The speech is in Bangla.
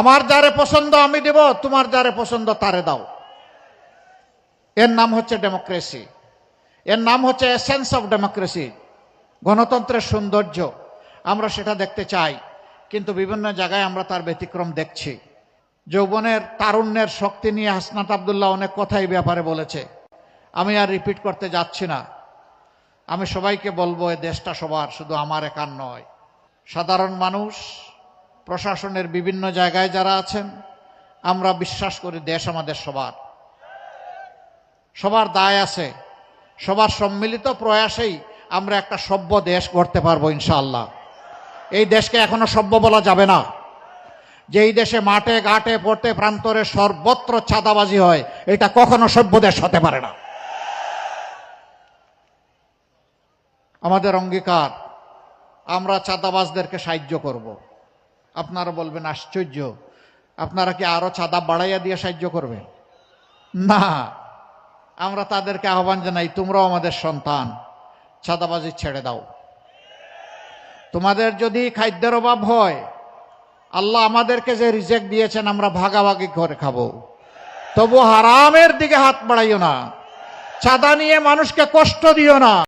আমার যারে পছন্দ আমি দেব, তোমার যারে পছন্দ তারে দাও। এর নাম হচ্ছে ডেমোক্রেসি, এর নাম হচ্ছে এসেন্স অফ ডেমোক্রেসি, গণতন্ত্রের সৌন্দর্য। আমরা সেটা দেখতে চাই, কিন্তু বিভিন্ন জায়গায় আমরা তার ব্যতিক্রম দেখছি। যৌবনের তারুণ্যের শক্তি নিয়ে হাসনাত আব্দুল্লাহ অনেক কথাই ব্যাপারে বলেছে, আমি আর রিপিট করতে যাচ্ছি না। আমি সবাইকে বলবো, এ দেশটা সবার, শুধু আমার একার নয়। সাধারণ মানুষ, প্রশাসনের বিভিন্ন জায়গায় যারা আছেন, আমরা বিশ্বাস করি দেশ আমাদের সবার, সবার দায় আছে। সবার সম্মিলিত প্রয়াসেই আমরা একটা সভ্য দেশ গড়তে পারবো ইনশাআল্লাহ। এই দেশকে এখনো সভ্য বলা যাবে না। যেই দেশে মাঠে ঘাটে পড়তে প্রান্তরে সর্বত্র চাঁদাবাজি হয়, এটা কখনো সভ্য দেশ হতে পারে না। আমাদের অঙ্গীকার, আমরা চাঁদাবাজদেরকে সাহায্য করব। আপনারা বলবেন আশ্চর্য, আপনারা কি আরো চাঁদা বাড়াইয়া দিয়ে সাহায্য করবেন? না, আমরা তাদেরকে আহ্বান জানাই, তোমরাও আমাদের সন্তান, চাঁদাবাজি ছেড়ে দাও। তোমাদের যদি খাদ্যের অভাব হয়, আল্লাহ আমাদেরকে যে রিজেক দিয়েছেন আমরা ভাগাভাগি করে খাবো, তবু হারামের দিকে হাত বাড়াইও না, চাঁদা নিয়ে মানুষকে কষ্ট দিও না।